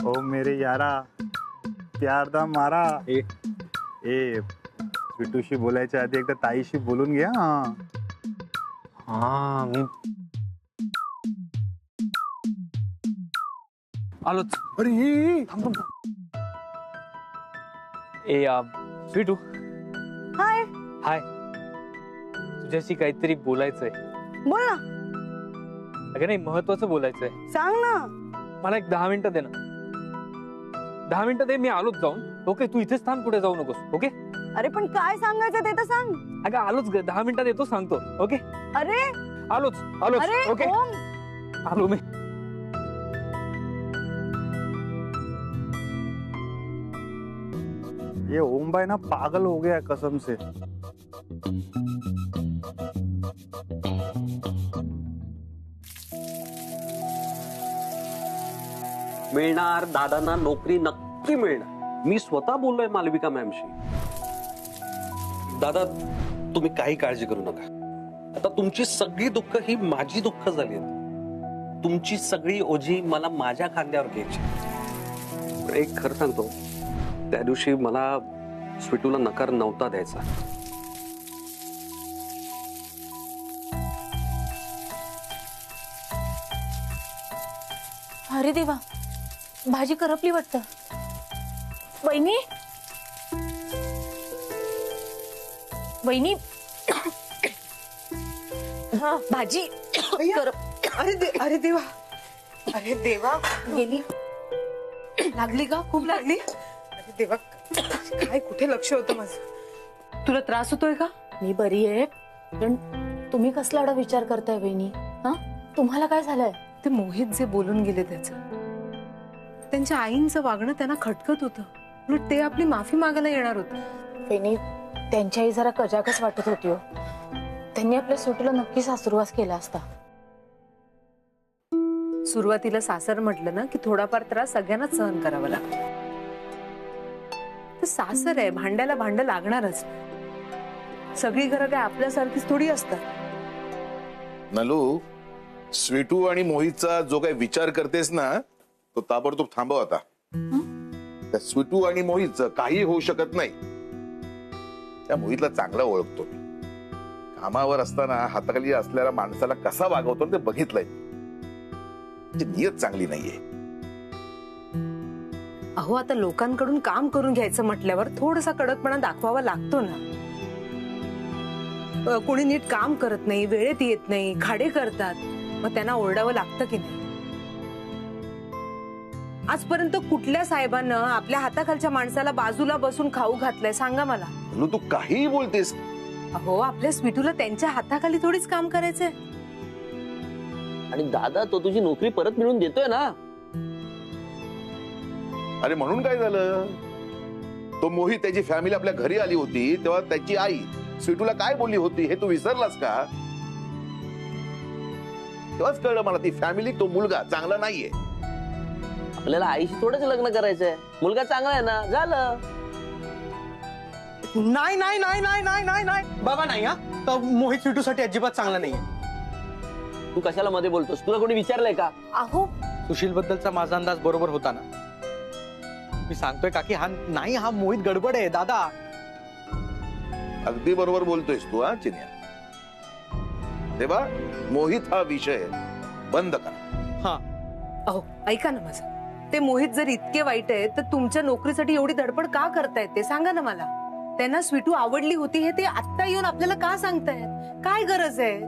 ओ मेरे यारा प्यार दा मारा ए स्वीटूशी बोलायच्या आधी एकदा ताईशी बोलून घ्या. हा मी आलोच. अरे थांब. ए स्वीटू. हाय. हाय. तुझ्याशी काहीतरी बोलायचंय. बोल ना. अगं नाही, महत्वाचं बोलायचंय. सांग ना. मला एक 10 मिनिटं दे ना. 10 मिनिटं दे, मी आलोच जाऊन. ओके, तू इथेच थांब, कुठे जाऊ नकोस. ओके. अरे पण काय सांगायचं ते तर सांग. अगं आलोच ग, 10 मिनिटात येतो, सांगतो. ओके. अरे आलोच. अरे ओके. ओम. आलो मी. ये ओम भाई ना पागल हो गया कसम से. मिळणार दादांना नोकरी नक्की मिळणार. मी स्वतः बोललोय मालविका मॅमशी. दादा तुम्ही काही काळजी करू नका. आता तुमची सगळी दुःख ही माझी दुःख झाली आहेत. तुमची सगळी ओझी मला माझ्या खांद्यावर घ्यायची. पण एक खरं सांगतो, त्या दिवशी मला स्वीटूला नकार नव्हता द्यायचा. अरे देवा, भाजी करपली वाटतं. वहिनी वहिनी हा भाजी अरे देवा, अरे देवा, गेली. लागली का? खूप लागली. अरे देवा, काय कुठे लक्ष होतं माझं. तुला त्रास होतोय का? मी बरी आहे, पण तुम्ही कसला एवढा विचार करताय वहिनी? हा, तुम्हाला काय झालंय? ते मोहित जे बोलून गेले त्यांच्या आईंचं वागणं त्यांना खटकत होतं. उलट ते आपली माफी मागायला येणार होते. वहिनी, त्यांची आई जरा कजाकच वाटत होती हो. त्यांनी आपल्या सुटीला नक्की सासुरवास केला असता. सुरुवातीला सासर म्हटलं ना की थोडाफार त्रास सगळ्यांनाच सहन करावा लागतो. तर सासर आहे, भांड्याला भांड लागणारच. सगळी घरं काय आपल्यासारखीच थोडी असतात. नलू, स्वीटू आणि मोहितचा जो काही विचार करतेस ना, तो ताबडतोब थांबव आता. त्या स्वीटू आणि मोहितचं काही होऊ शकत नाही. त्या मोहितला चांगला ओळखतो मी. कामावर असताना हाताखाली असलेल्या माणसाला कसा वागवतो ते बघितलंय. नियत चांगली नाहीये. अहो, आता लोकांकडून काम करून घ्यायचं म्हटल्यावर थोडासा कडकपणा दाखवावा लागतो ना. कोणी नीट काम करत नाही, वेळेत येत नाही, खाडे करतात, मग त्यांना ओरडावं लागतं की नाही. आजपर्यंत कुठल्या साहेबांना आपल्या हाताखालच्या माणसाला बाजूला बसून खाऊ घातलंय सांगा मला. तू काहीही बोलतेस. अहो, आपल्या स्वीटूला त्यांच्या हाताखाली थोडीच काम करायचंय. आणि दादा तो तुझी नोकरी परत मिळवून देतोय ना. अरे म्हणून काय झालं? तो मोहित त्याची फॅमिली आपल्या घरी आली होती तेव्हा त्याची आई स्वीटूला काय बोलली होती हे तू विसरलास का? तेव्हाच कळलं मला ती फॅमिली, तो मुलगा चांगला नाहीये. आपल्याला आईशी थोडंच लग्न करायचंय. मुलगा चांगला आहे ना, झालं. नाही नाही नाही नाही नाही नाही नाही बाबा, नाही. हा, मोहित स्वीटूसाठी अजिबात चांगला नाहीये. तू कशाला मध्ये बोलतोस? तुला कोणी विचारलंय का? अहो, सुशील बद्दलचा माझा अंदाज बरोबर होता ना. मी सांगतोय काकी, हा नाही, हा मोहित गडबड आहे दादा. अगदी बरोबर बोलतोयस तू. हा चिन्या, तेव्हा मोहित हा विषय बंद करा. हा, अहो ऐका ना माझं. ते मोहित जर इतके वाईट आहे तर तुमच्या नोकरीसाठी एवढी धडपड का करतायत ते सांगा ना मला. त्यांना स्वीटू आवडली होती हे ते आत्ता येऊन आपल्याला का सांगतायत? काय गरज आहे?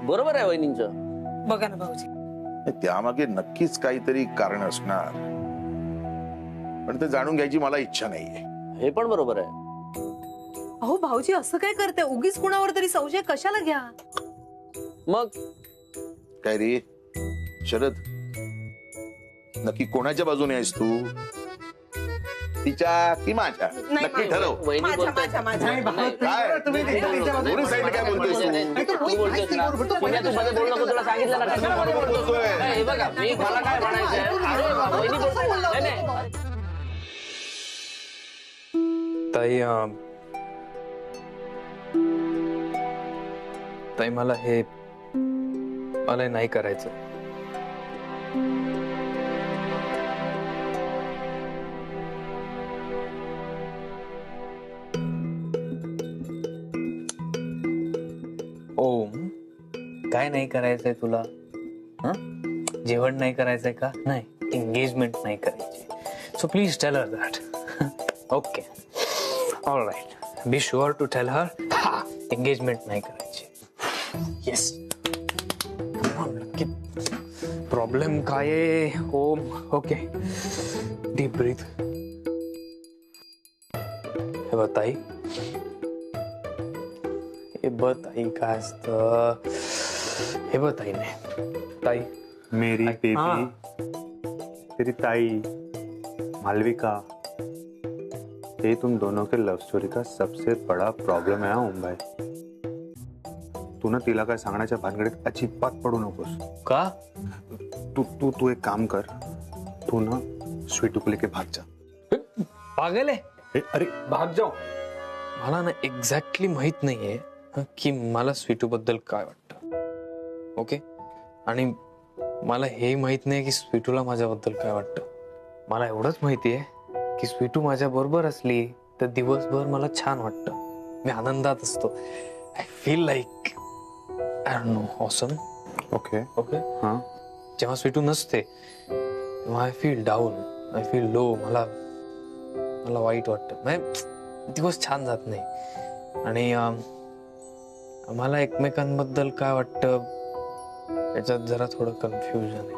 बरोबर आहे वहिनींचं. बघा ना भाऊजी, त्यामागे नक्कीच काहीतरी कारण असणार, पण ते जाणून घ्यायची मला इच्छा नाहीये. हे पण बरोबर आहे. अहो भाऊजी असं काय करते? उगीच कुणावर तरी संशय कशाला घ्या. मग काय रे शरद, नक्की कोणाच्या बाजूने आहेस तू? तिच्या की माझ्या? नक्की ठरव. वहिनी बोलतोय. काय दोन्ही साईडने काय बोलतोयस तू बोलतोयस ना. पुण्यात तू मध्ये बोलू नको, तुला सांगितलं ना. बरोबर बोलतोय. हे बघा, मी मला काय म्हणायचंय. अरे वहिनी बोलतोय. नाही, नाही. ताई, ताई मला हे नाही करायचं. काय नाही करायचंय तुला? जेवण नाही करायचंय का? नाही, एंगेजमेंट नाही करायची. So please tell her that. Okay, all right, be sure to tell her engagement नाही करायची. येस. प्रॉब्लेम काय आहे? ओम. Okay, deep breath. हे बघ ताई, हे बघ ताई, काय असतं हे बघ ताई. नाही ताई, मेरी बेबी, तेरी ताई मालविका, ये तुम दोनों के लव स्टोरी का सबसे बड़ा प्रॉब्लेम है ओम भाई. तू ना तिला काय सांगण्याच्या भानगडीत अजिबात पडू नकोस. का? तू तू तू एक काम कर, तू ना स्वीटू को लेके भाग जा. पागल आहे? अरे भाग जाओ. मला ना एक्झॅक्टली माहित नाहीये की मला स्वीटू बद्दल काय वाटतं. ओके, आणि मला हे माहित नाही की स्वीटूला माझ्याबद्दल काय वाटतं. मला एवढंच माहितीये की स्वीटू माझ्या बरोबर असली तर दिवसभर मला छान वाटतं. मी आनंदात असतो. I feel like I don't know awesome. Okay okay. हाँ, जेव्हा स्वीटू नसते तेव्हा I feel down, I feel low. मला वाईट वाटतं. म्हणजे दिवस छान जात नाही. आणि आम्हाला एकमेकांबद्दल काय वाटतं त्याच्यात जरा थोडं कन्फ्युजन आहे.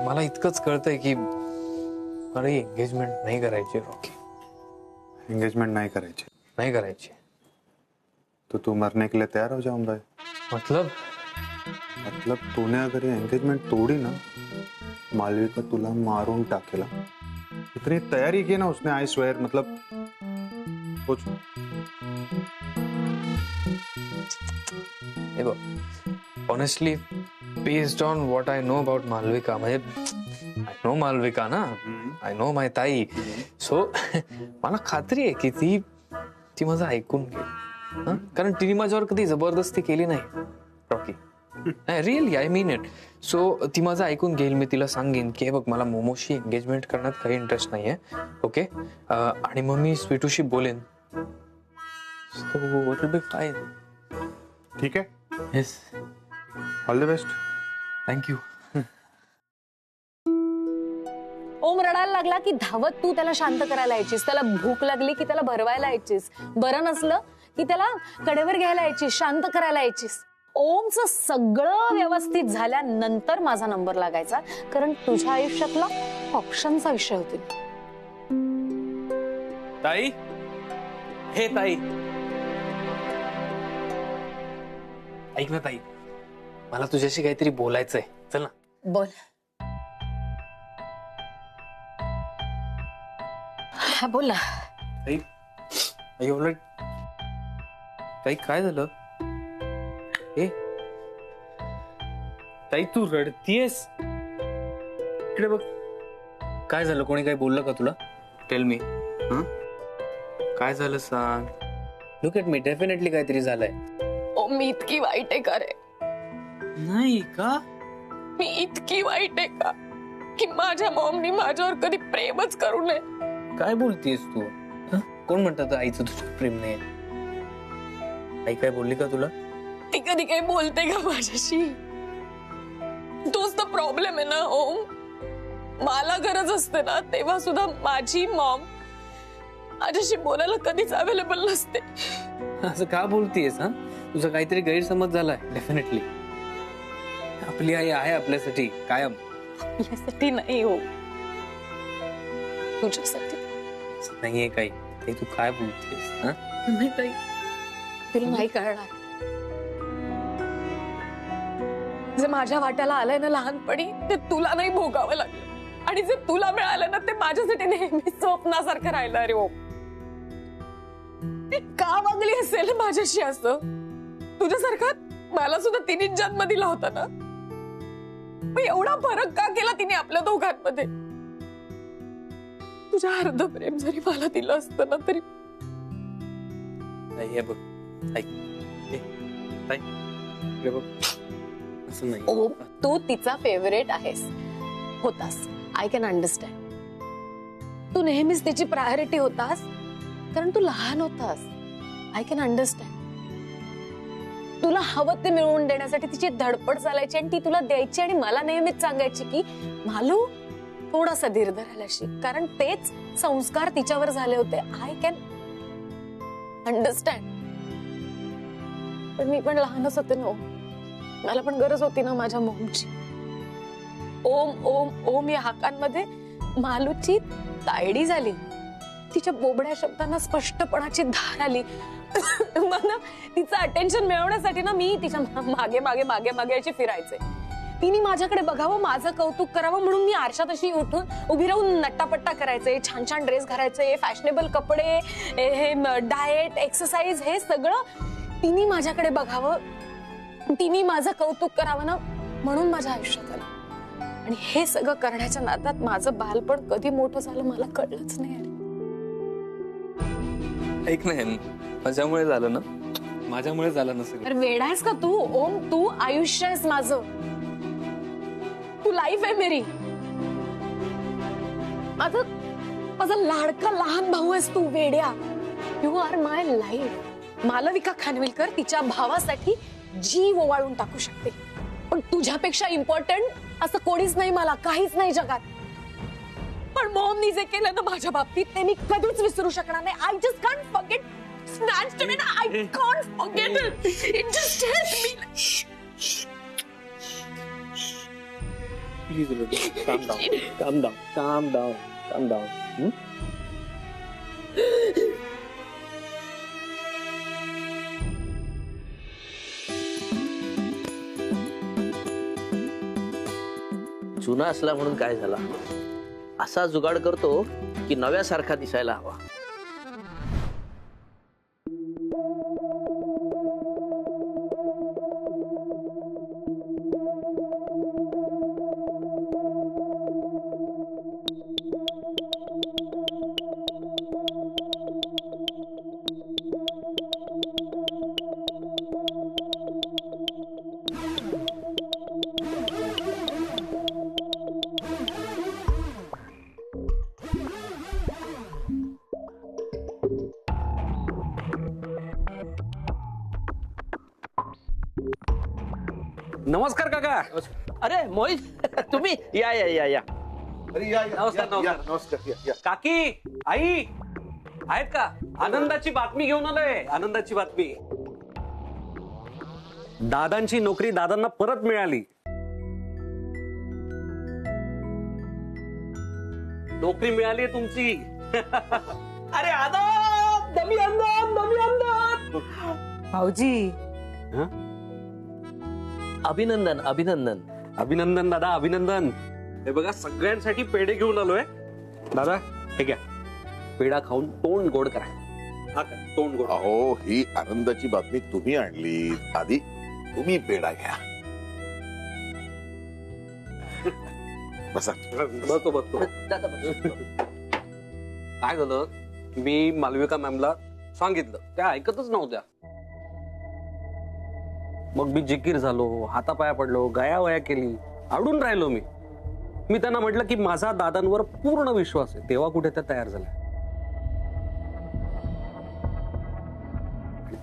मला इतकंच कळतंय की अरे एंगेजमेंट नाही करायची रॉकी. एंगेजमेंट नहीं करायची. नाही करायची. तो तू मरने के लिए तैयार हो जाऊं भाई. मतलब तूने अगर ये एंगेजमेंट तोड़ी ना, मालविका तुला मारून टाकेला. इतनी तैयारी की ना उसने, आई स्वेयर. मतलब कुछ honestly based on what I know about Malvika, म्हणजे आय नो मालविका ना, आय नो माय ताई. सो मला खात्री आहे की ती माझं ऐकून घेईल. कारण तिने माझ्यावर कधी जबरदस्ती केली नाही Rocky. Really I mean it. So ती माझं ऐकून घेईल. मी तिला सांगेन की हे बघ, मला मोमोशी एंगेजमेंट करण्यात काही इंटरेस्ट नाहीये. ओके, आणि मग मी स्वीटूशी बोलेन. So it will be fine. ठीक है. Yes, all the best. Thank you. Om रडायला लागला की धावत तू त्याला शांत करायला यायचीस. त्याला भूक लागली की त्याला भरवायला यायचीस. बरं नसलं की त्याला कडेवर घ्यायला यायचीस, शांत करायला यायचीस. ओमचं सगळं व्यवस्थित झाल्यानंतर माझा नंबर लागायचा, कारण तुझ्या आयुष्यातला ऑप्शनचा विषय होती. ताई, हे ताई, ऐक ना ताई, मला तुझ्याशी काहीतरी बोलायचंय. चल ना. बोल. हा बोल ना. ताई, एवढं ताई काय झालं? हे ताई, तू रडतीयस? इकडे बघ. काय झालं? कोणी काय बोललं का तुला? Tell me. काय झालं सांग. लुक एट मी, डेफिनेटली काहीतरी झालंय. ओ मी इतकी वाईट आहे का रे? नाही का? मी इतकी वाईट आहे का की माझ्या मॉमनी माझ्यावर कधी प्रेमच करू नये? काय बोलतीयस तू? कोण म्हणतात आईचं तुझं प्रेम नाही? आई काय बोलली का तुला? ती कधी काही बोलते का माझ्याशी? तोच तर प्रॉब्लेम आहे ना ओम. मला गरज असते ना तेव्हा सुद्धा माझी मॉम माझ्याशी बोलायला कधीच अवेलेबल नसते. असं का बोलतीयस? तुझा काहीतरी गैरसमज झालाय. डेफिनेटली आपली आई आहे आपल्यासाठी कायम. यासाठी नाही हो, तुझ्यासाठी. नाहीये काही. तू काय बोलतेस? नाही ताई, तुला नाही कळणार. जे माझ्या वाट्याला आलंय ना लहानपणी, ते तुला नाही भोगावं लागलं. आणि जे तुला मिळालं ना ते माझ्यासाठी नेहमी स्वप्नासारखं राहिलं. अरे ओ, का वागली असेल माझ्याशी असं? तुझ्यासारखा मला सुद्धा तिने जन्म दिला होता ना, मग एवढा फरक का केला तिने आपल्या दोघांमध्ये? तुझ्या अर्ध प्रेम जरी मला दिलं असतं ना तरी. हे बघ, बघ, असं नाही. ओ, तू तिचा फेवरेट आहेस, होतास. I can understand. तू नेहमीच तिची प्रायोरिटी होतास कारण तू लहान होतास. I can understand. तुला हवं ते मिळवून देण्यासाठी तिची धडपड चालायची आणि ती तुला द्यायची आणि मला नेहमीच सांगायची की मालू थोडासा धीर धरायला शिक, कारण तेच संस्कार तिच्यावर झाले होते. I can understand. पण मी पण लहानच होते ना, मला पण गरज होती ना माझ्या मॉमची. ओम ओम ओम या हाकांमध्ये मालूची तायडी झाली. तिच्या बोबड्या शब्दांना स्पष्टपणाची धार आली. मला तिचं अटेन्शन मिळवण्यासाठी ना मी तिच्या मागे मागे मागे मागे अशी फिरायचे. तिने माझ्याकडे बघावं, माझं कौतुक करावं म्हणून मी आरशात अशी उठून उभी राहून नट्टापट्टा करायचे, छान छान ड्रेस घालायचे, फॅशनेबल कपडे, हे डाएट, एक्सरसाइज, हे सगळं तिने माझ्याकडे बघावं, तिने माझं कौतुक करावं ना म्हणून माझ्या आयुष्यात आलं. आणि हे सगळं करण्याच्या नादात माझं बालपण कधी मोठं झालं मला कळलंच नाही. ऐक नाही, माझ्यामुळे झालं ना, माझ्यामुळे झालं ना सगळं. तर वेडा आहेस का तू ओम? तू आयुष्य आहेस माझं, तू लाईफ आहे मेरी. माझा लाडका लहान भाऊ आहेस तू वेड्या. You are my life. Malvika Khanvilkar तिच्या भावासाठी जीव ओवाळून टाकू शकते, पण तुझ्यापेक्षा इम्पॉर्टंट असं कोणीच नाही मला, काहीच नाही जगात. पण मॉमनी जे केलं ना माझ्या बाबतीत ते मी कधीच विसरू शकणार नाही. I just can't forget snatched me. I can't forget it. It just hit me. Please calm down, calm down, calm down, calm down. जुना असला म्हणून काय झाला, असा जुगाड करतो की नव्यासारखा दिसायला हवा. नमस्कार काका. अरे मोहित, तुम्ही या या या या. अरे या, या, नमस्कार, या, या, नमस्कार. नमस्कार, या, या. काकी, आई आहेत का? आनंदाची बातमी घेऊन आलोय, आनंदाची बातमी. दादांची नोकरी दादांना परत मिळाली. नोकरी मिळाली तुमची. अरे आनंद, दमी आनंद, दमी आनंद. भाऊजी अभिनंदन अभिनंदन. अभिनंदन दादा, अभिनंदन. हे बघा सगळ्यांसाठी पेढे घेऊन आलोय. दादा हे घ्या, पेढा खाऊन तोंड गोड करा. हा का, तोंड गोड. अहो, ही आनंदाची बातमी तुम्ही आणली, आधी तुम्ही पेढा घ्या. बसा. बघतो बघतो. दादा बस. काय झालं, मी मालविका मॅमला सांगितलं, त्या ऐकतच नव्हत्या. मग मी जिकीर झालो, हातापाया पडलो, गयावया केली, अडून राहिलो. मी त्यांना म्हटलं की माझा दादांवर पूर्ण विश्वास आहे. तेव्हा कुठे त्या तयार झाल्या.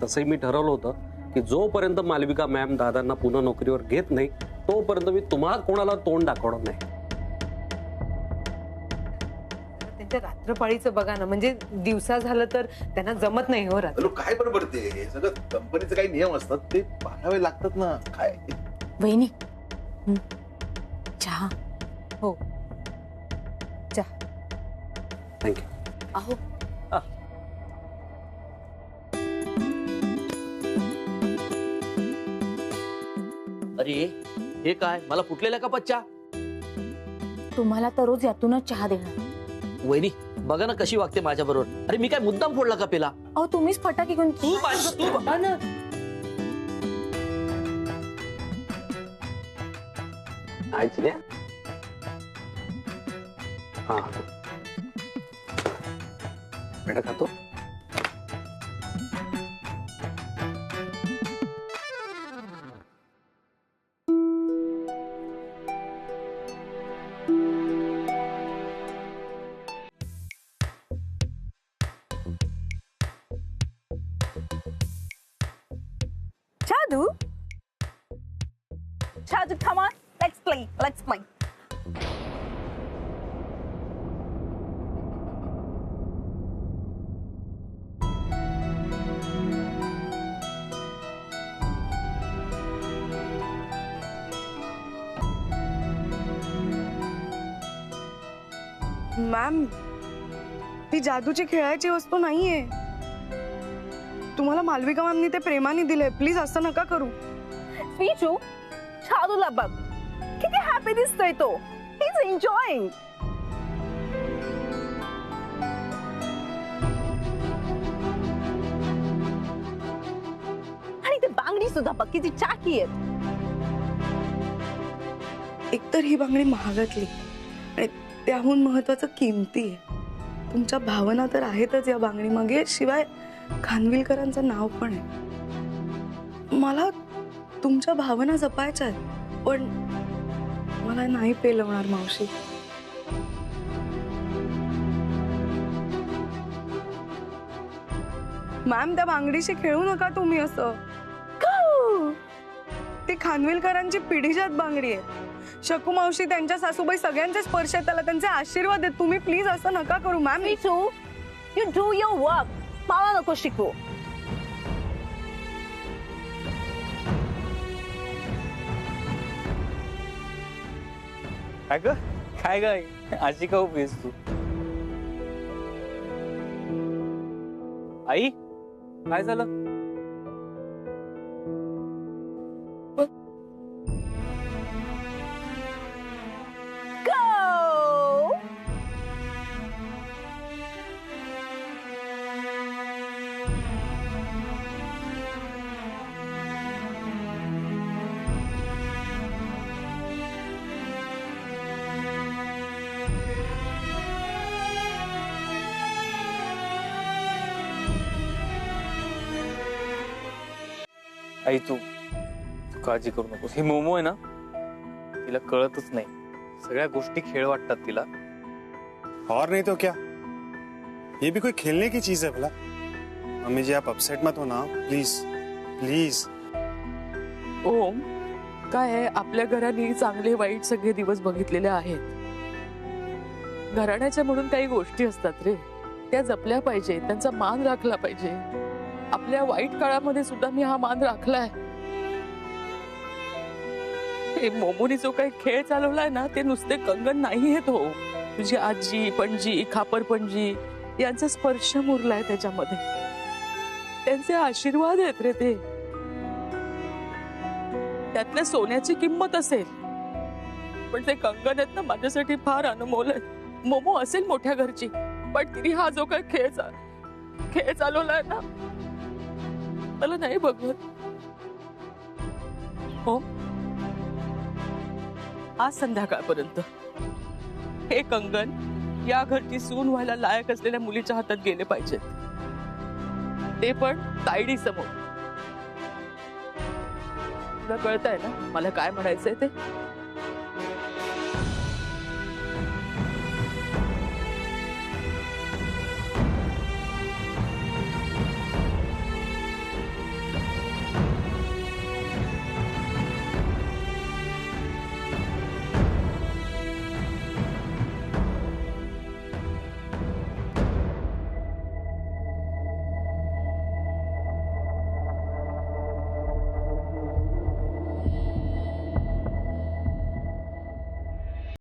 तसंही मी ठरवलं होतं की जोपर्यंत मालविका मॅम दादांना पुन्हा नोकरीवर घेत नाही तोपर्यंत मी तुम्हाला कोणाला तोंड दाखवणार नाही. त्यांच्या रात्रपाळीचं बघा ना, म्हणजे दिवसा झालं तर त्यांना जमत नाही हो रात्री. अरे काय बरोबर, ते सगळं कंपनीचे काही नियम असतात ते पाळावे लागतात ना. काय वहिनी चहा. हो चहा. थँक्यू. अहो अरे हे काय, मला फुटलेला का पच्चा? तुम्हाला तर रोज यातूनच चहा देणार. वहिनी बघा ना कशी वागते माझ्या बरोबर. अरे मी काय मुद्दाम फोडला का पेला? अहो तुम्हीच फटाके घेऊन तू माझं तू हा ना. आईच द्या. हा पेढा खातो. Shadu? Shadu, come on. Let's play. Let's play. Ma'am, ती जादूची खेळायची वस्तू नाहीये. तुम्हाला मालविका मॅमनी ते प्रेमाने दिले. प्लीज असं नका करू. Sweetu, Shaduला बघ. किती हॅपी दिसतोय तो. He's enjoying. आणि ते बांगडी सुद्धा बघ किती चाकी आहेत. एकतर ही बांगडी महागातली आणि त्याहून महत्वाचं किमती आहे. तुमच्या भावना तर आहेतच या बांगडी मागे, शिवाय खानविलकरांचं नाव पण आहे. मला तुमच्या भावना जपायच्या आहेत, पण मला नाही पेलवणार मावशी. मॅम, त्या बांगडीशी खेळू नका तुम्ही असं. ती खानविलकरांची पिढीजात बांगडी आहे. शकू मावशी, त्यांच्या सासूबाई सगळ्यांचे स्पर्श आहेत त्याला, त्यांचे आशीर्वाद आहेत. तुम्ही प्लीज असं नका करू ma'am. Sweetu, you do your work. मला नको शिकवू. काय ग काय ग अशी का उभीस तू? आई, काय झालं? Go! आई, तू काळजी करू नकोस. ही मोमो आहे ना, तिला कळतच नाही. सगळ्या गोष्टी खेळ वाटतात तिला. और नहीं तो क्या, ये भी कोई खेलने की चीज है भला. मम्मी जी, आप अपसेट मत हो ना, प्लीज प्लीज. ओम, काय आहे, आपल्या घराने चांगले वाईट सगळे दिवस बघितलेले आहेत. घराण्याच्या म्हणून काही गोष्टी असतात रे, त्या जपल्या पाहिजे, त्यांचा मान राखला पाहिजे. आपल्या वाईट काळामध्ये सुद्धा मी हा मान राखलाय. हे मोमोनी जो काही खेळ चालवलाय ना, ते नुसते कंगन नाही आहेत हो. तुझी आजी, पणजी, खापर पणजी यांचा स्पर्श मुरलाय त्याच्यामध्ये. त्यांचे आशीर्वाद आहेत रे ते. त्यातल्या सोन्याची किंमत असेल, पण ते कंगन आहेत ना, माझ्यासाठी फार अनमोल आहेत. मोमो असेल मोठ्या घरची, पण तिने हा जो काही खेळ चालवलाय ना, मला नाही बघत. हो, आज संध्याकाळपर्यंत हे कंगन या घरची सून व्हायला लायक असलेल्या मुलीच्या हातात गेले पाहिजेत, ते पण तायडी समोर. तुला कळतंय ना मला काय म्हणायचंय ते?